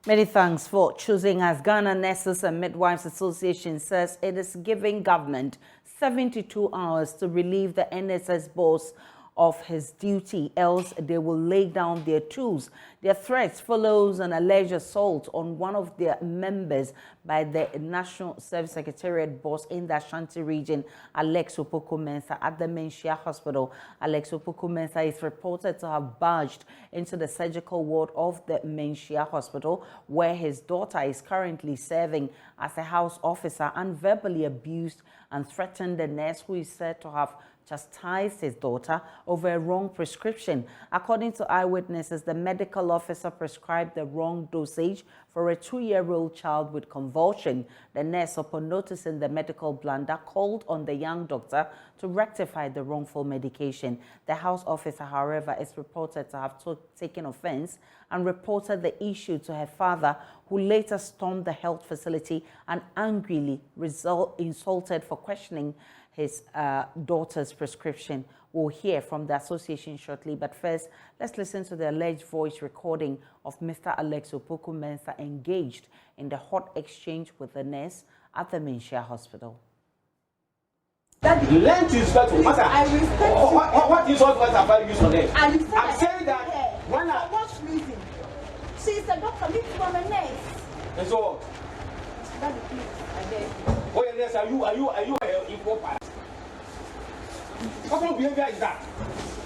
Many thanks for choosing us. Ghana Nurses and Midwives Association says it is giving government 72 hours to relieve the NSS boss of his duty, else they will lay down their tools. Their threats follows an alleged assault on one of their members by the National Service Secretariat boss in the Ashanti region, Alex Opoku-Mensah, at the Menchia Hospital. Alex Opoku-Mensah is reported to have barged into the surgical ward of the Menchia Hospital, where his daughter is currently serving as a house officer, and verbally abused and threatened the nurse, who is said to have chastised his daughter over a wrong prescription. According to eyewitnesses, the medical officer prescribed the wrong dosage for a 2-year-old child with convulsion. The nurse, upon noticing the medical blunder, called on the young doctor to rectify the wrongful medication. The house officer, however, is reported to have taken offense and reported the issue to her father, who later stormed the health facility and angrily insulted for questioning his daughter's prescription. We'll hear from the association shortly, but first, let's listen to the alleged voice recording of Mr. Alex Opoku-Mensah engaged in the hot exchange with the nurse at the Menchia Hospital. Learn to respect me. I respect you. What is what words have I used on it? I'm saying that when I... For what reason? She's a doctor, me from a nurse. And so... Daddy, please, I beg you. Oh, yes, are you an equal part? What kind of behavior is that?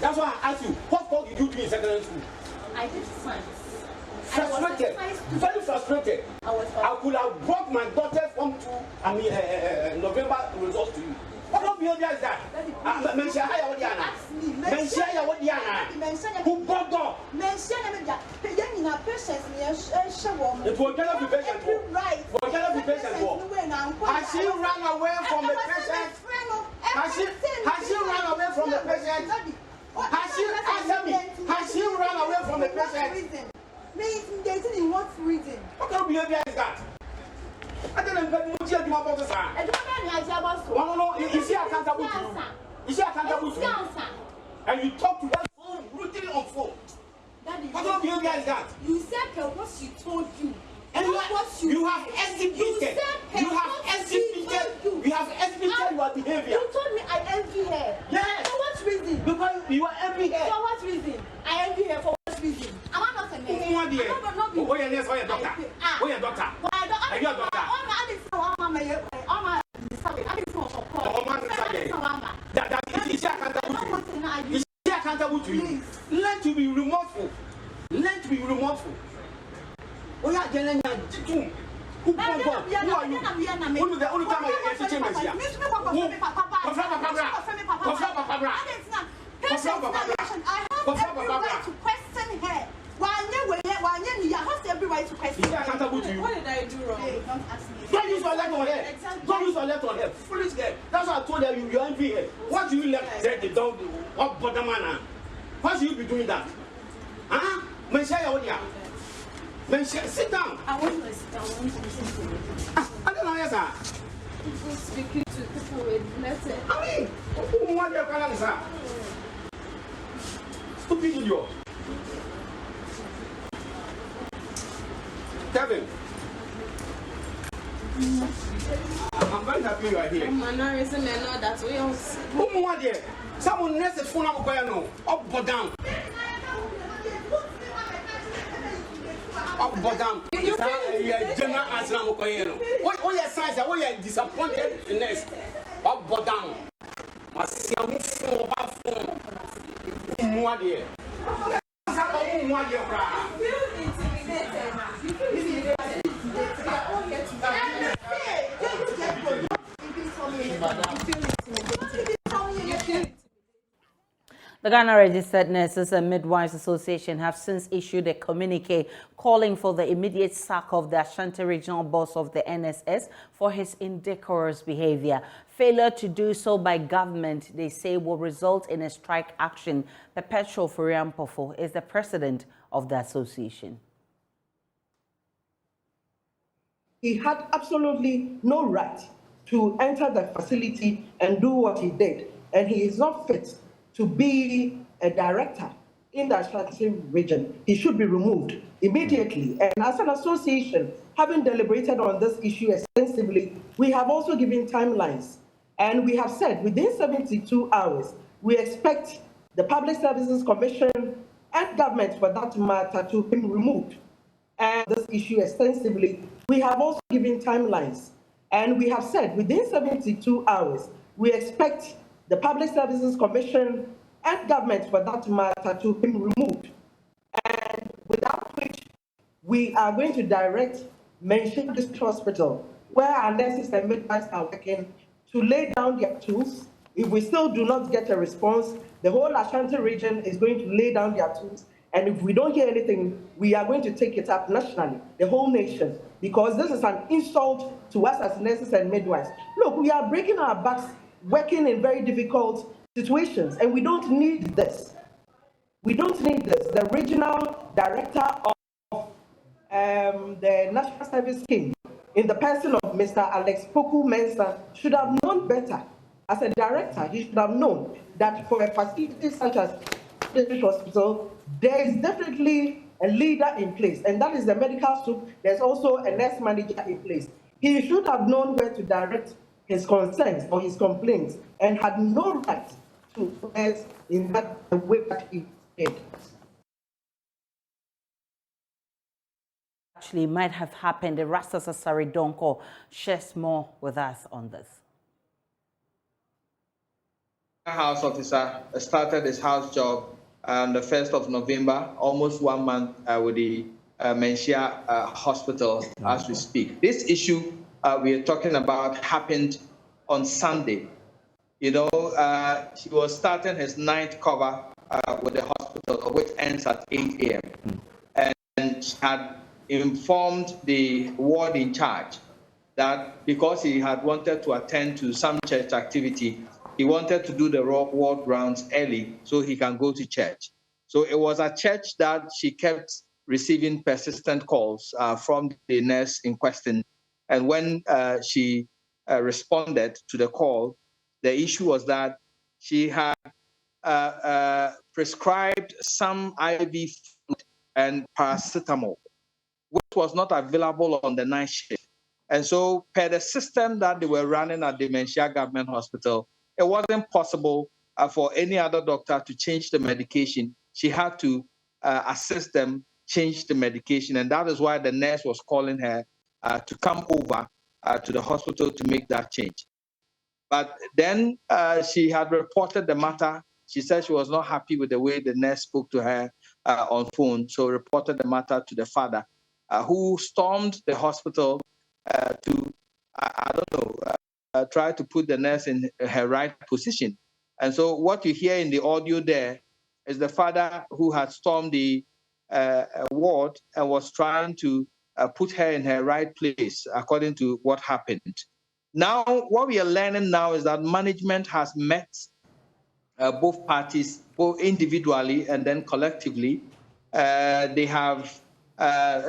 That's why I asked you, what course did you do in secondary school? I did science. Frustrated, very frustrated. I could have brought my daughter from November results to you. What kind of behavior is that? Menchia who brought God? It will get up the patient for. Has she run away from the patient? Has she run away from the patient? Has she run away from the patient? In what reason? What kind of behavior is that? I don't know. No. Is she accountable to you? Is she accountable to you? And you talk to that phone, brutally on phone. What kind of behavior is that? You said what she told you. And you have exhibited. You have exhibited your behavior. You told me I envy her. Yes. For what reason? Because you are envy her. For what reason? I envy her for what reason? Am I not a man? Oh, you're a doctor. Oh, you're a doctor. Are you a doctor? Is she accountable to you? Learn to be remorseful. Learn to be remorseful. Oh, yeah, who are you? Who the only time I teaching myself? I have every right to question her. Every right to question her. Is she accountable to you? What did I do wrong? Don't ask me. Don't use your left on her. Exactly. Don't use your left on her. Foolish girl. That's why I told her you envy her. What do you left there? They don't do. What bother man? Why should you be doing that? Huh? Sit down. I want to sit down. I want to listen to you. I don't know, yes, sir. People speaking to people with letters. I mean, who want your color, sir? Stupid idiot. Kevin. I'm very happy you are here. Who want there? Someone needs a phone up or down. Up or down. You are general answer. What your signs are? What you disappointed in this? Up or down. I see a phone. Who want there? Who want there? The Ghana Registered Nurses and Midwives Association have since issued a communique calling for the immediate sack of the Ashanti Regional Boss of the NSS for his indecorous behavior. Failure to do so by government, they say, will result in a strike action. Perpetual Furiampofo is the president of the association. He had absolutely no right to enter the facility and do what he did, and he is not fit to be a director in the Ashanti region. He should be removed immediately. And as an association, having deliberated on this issue extensively, we have also given timelines. And we have said within 72 hours, we expect the Public Services Commission and government, for that matter, to be removed. And this issue extensively, we have also given timelines. And we have said within 72 hours, we expect the Public Services Commission and government, for that matter, to be removed. And without which, we are going to direct Mention District Hospital, where our nurses and midwives are working, to lay down their tools. If we still do not get a response, the whole Ashanti region is going to lay down their tools. And if we don't hear anything, we are going to take it up nationally, the whole nation, because this is an insult to us as nurses and midwives. Look, we are breaking our backs, working in very difficult situations, and we don't need this. We don't need this. The regional director of the National Service Scheme, in the person of Mr. Alex Poku-Mensah, should have known better. As a director, he should have known that for a facility such as District Hospital, there is definitely a leader in place, and that is the medical soup. There's also a nurse manager in place. He should have known where to direct his concerns or his complaints, and had no right to press in that way that he did. Actually might have happened. The Rasta Sasari Donko shares more with us on this. House officer started his house job on the 1st of November, almost 1 month with the Menchia Hospital as we speak. This issue we are talking about happened on Sunday. You know, he was starting his night cover with the hospital, which ends at 8 a.m. And had informed the ward in charge that because he had wanted to attend to some church activity, he wanted to do the ward rounds early so he can go to church. So it was a church that she kept receiving persistent calls from the nurse in question. And when she responded to the call, the issue was that she had prescribed some IV fluid and paracetamol, which was not available on the night shift. And so, per the system that they were running at the Menchia Government Hospital, it wasn't possible for any other doctor to change the medication. She had to assist them change the medication. And that is why the nurse was calling her to come over to the hospital to make that change. But then she had reported the matter. She said she was not happy with the way the nurse spoke to her on phone, so reported the matter to the father, who stormed the hospital to, I don't know, try to put the nurse in her right position. And so what you hear in the audio there is the father who had stormed the ward and was trying to put her in her right place, according to what happened. Now, what we are learning now is that management has met both parties, both individually and then collectively. They have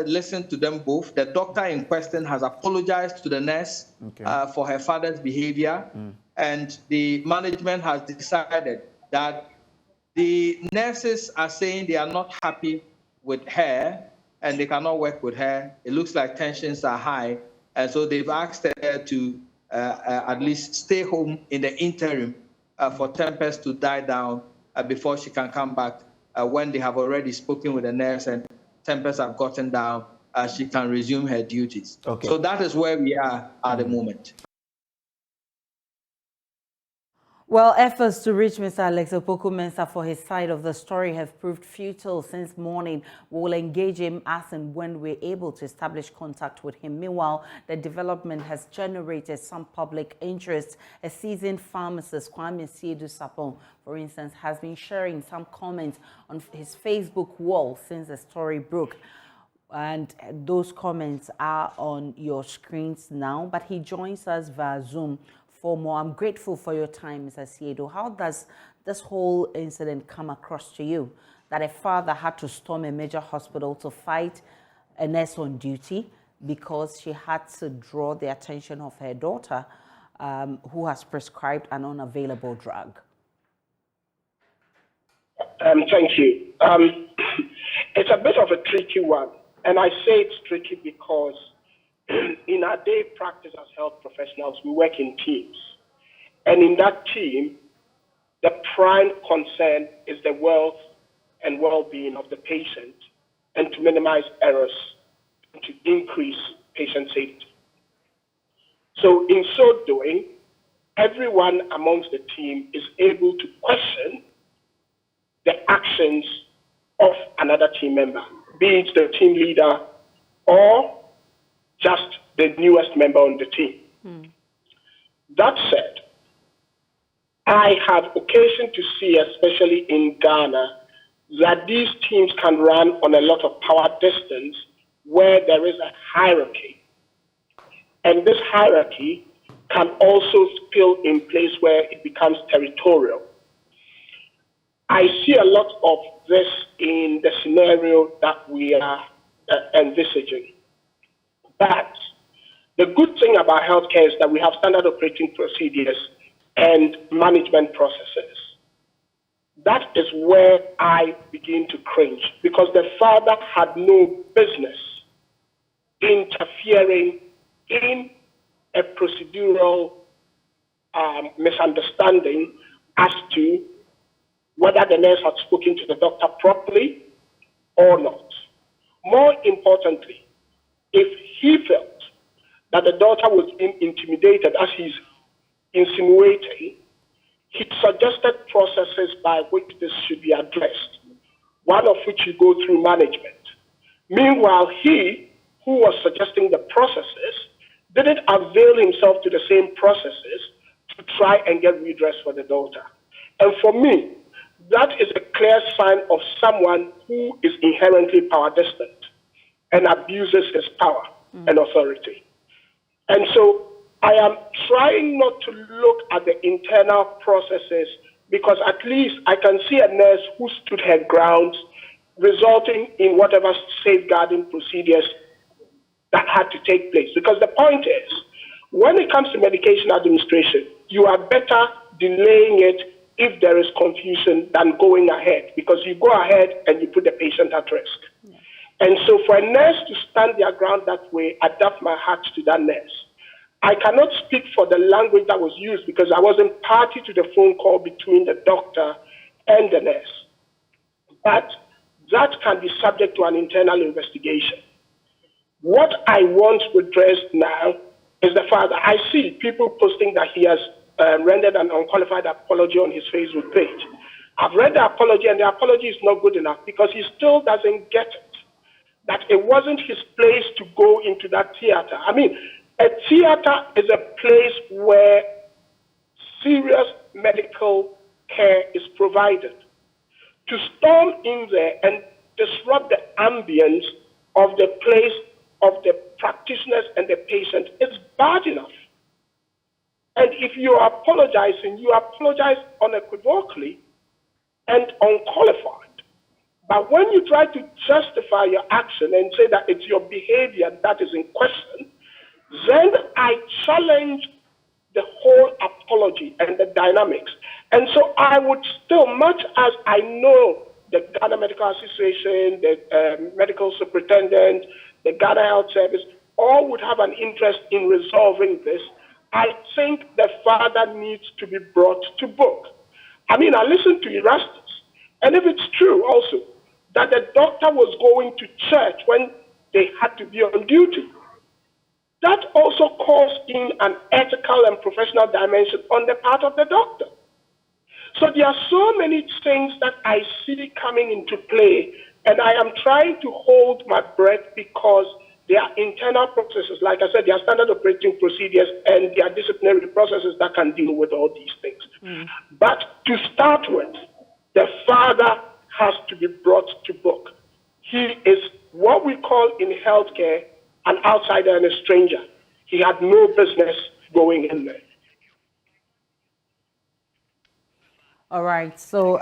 listened to them both. The doctor in question has apologized to the nurse for her father's behavior. And the management has decided that the nurses are saying they are not happy with her and they cannot work with her. It looks like tensions are high. And so they've asked her to at least stay home in the interim for tempers to die down before she can come back. When they have already spoken with the nurse and tempers have gotten down, she can resume her duties. Okay. So that is where we are at the moment. Well, efforts to reach Mr. Alex Poku-Mensah for his side of the story have proved futile since morning. We will engage him as and when we're able to establish contact with him. Meanwhile, the development has generated some public interest. A seasoned pharmacist, Kwame Siedu Sapon, for instance, has been sharing some comments on his Facebook wall since the story broke. And those comments are on your screens now, but he joins us via Zoom for more. I'm grateful for your time, Mr. Siedu. How does this whole incident come across to you? That a father had to storm a major hospital to fight a nurse on duty because she had to draw the attention of her daughter who has prescribed an unavailable drug. Thank you. It's a bit of a tricky one. And I say it's tricky because in our day practice as health professionals, we work in teams. And in that team, the prime concern is the wealth and well-being of the patient and to minimize errors and to increase patient safety. So in so doing, everyone amongst the team is able to question the actions of another team member, be it the team leader or just the newest member on the team. That said, I have occasion to see, especially in Ghana, that these teams can run on a lot of power distance where there is a hierarchy. And this hierarchy can also spill in place where it becomes territorial. I see a lot of this in the scenario that we are envisaging. But the good thing about healthcare is that we have standard operating procedures and management processes. That is where I begin to cringe, because the father had no business interfering in a procedural misunderstanding as to whether the nurse had spoken to the doctor properly or not. More importantly, if he felt that the daughter was being intimidated, as he's insinuating, he suggested processes by which this should be addressed, one of which you go through management. Meanwhile, he, who was suggesting the processes, didn't avail himself to the same processes to try and get redress for the daughter. And for me, that is a clear sign of someone who is inherently power distant and abuses his power and authority. And so I am trying not to look at the internal processes, because at least I can see a nurse who stood her ground, resulting in whatever safeguarding procedures that had to take place. Because the point is, when it comes to medication administration, you are better delaying it if there is confusion than going ahead, because you go ahead and you put the patient at risk. Yeah. And so for a nurse to stand their ground that way, I adapt my hat to that nurse. I cannot speak for the language that was used because I wasn't party to the phone call between the doctor and the nurse. But that can be subject to an internal investigation. What I want redressed now is the fact that I see people posting that he has rendered an unqualified apology on his Facebook page. I've read the apology, and the apology is not good enough because he still doesn't get it, that it wasn't his place to go into that theater. I mean, a theater is a place where serious medical care is provided. To storm in there and disrupt the ambience of the place of the practitioners and the patient is bad enough. And if you are apologizing, you apologize unequivocally and unqualified. But when you try to justify your action and say that it's your behavior that is in question, then I challenge the whole apology and the dynamics. And so I would still, much as I know the Ghana Medical Association, the medical superintendent, the Ghana Health Service, all would have an interest in resolving this, I think the father needs to be brought to book. I mean, I listened to Erastus, and if it's true also that the doctor was going to church when they had to be on duty, that also calls in an ethical and professional dimension on the part of the doctor. So there are so many things that I see coming into play, and I am trying to hold my breath because there are internal processes. Like I said, there are standard operating procedures and there are disciplinary processes that can deal with all these things. But to start with, the father has to be brought to book. He is what we call in healthcare an outsider and a stranger. He had no business going in there. All right. So,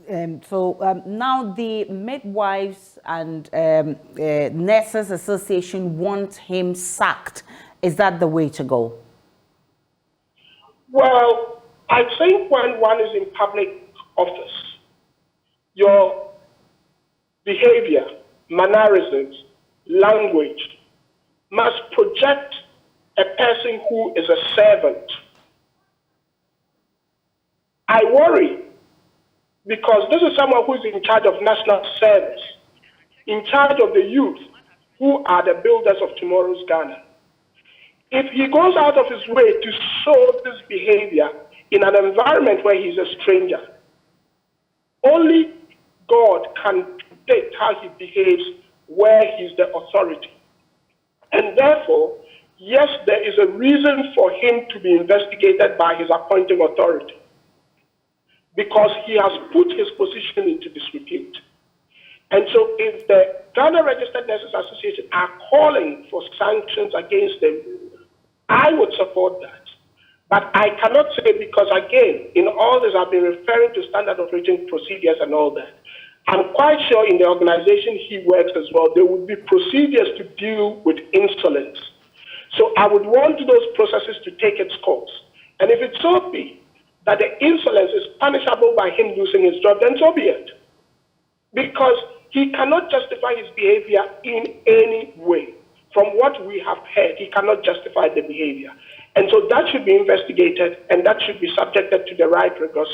now the midwives and nurses association want him sacked. Is that the way to go? Well, I think when one is in public office your behavior, mannerisms, language must project a person who is a servant. I worry because this is someone who is in charge of national service, in charge of the youth, who are the builders of tomorrow's Ghana. If he goes out of his way to show this behavior in an environment where he's a stranger, only God can predict how he behaves where he's the authority. And therefore, yes, there is a reason for him to be investigated by his appointing authority, because he has put his position into disrepute. And so if the Ghana Registered Nurses Association are calling for sanctions against him, I would support that. But I cannot say, because again, in all this, I've been referring to standard operating procedures and all that. I'm quite sure in the organization he works as well, there would be procedures to deal with insolence. So I would want those processes to take its course. And if it so be that the insolence is punishable by him losing his job, then so be it. Because he cannot justify his behavior in any way. From what we have heard, he cannot justify the behavior. And so that should be investigated, and that should be subjected to the right rigors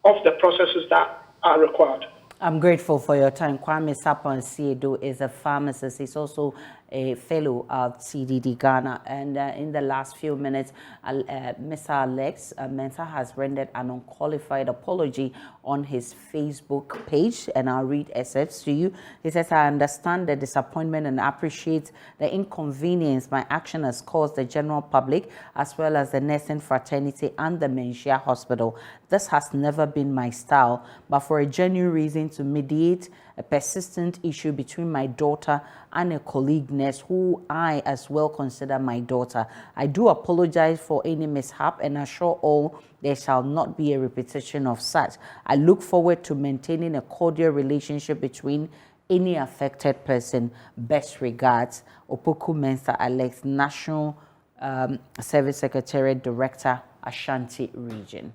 of the processes that are required. I'm grateful for your time. Kwame Sapon Siedo is a pharmacist. He's also a fellow of CDD Ghana. And in the last few minutes, Mr. Alex Mensah has rendered an unqualified apology on his Facebook page. And I'll read excerpts to you. He says, I understand the disappointment and appreciate the inconvenience my action has caused the general public, as well as the nursing fraternity and the Menchia Hospital. This has never been my style, but for a genuine reason to mediate a persistent issue between my daughter and a colleague nurse who I as well consider my daughter. I do apologize for any mishap and assure all there shall not be a repetition of such. I look forward to maintaining a cordial relationship between any affected person. Best regards, Opoku Mensah Alex, National Service Secretariat Director, Ashanti Region.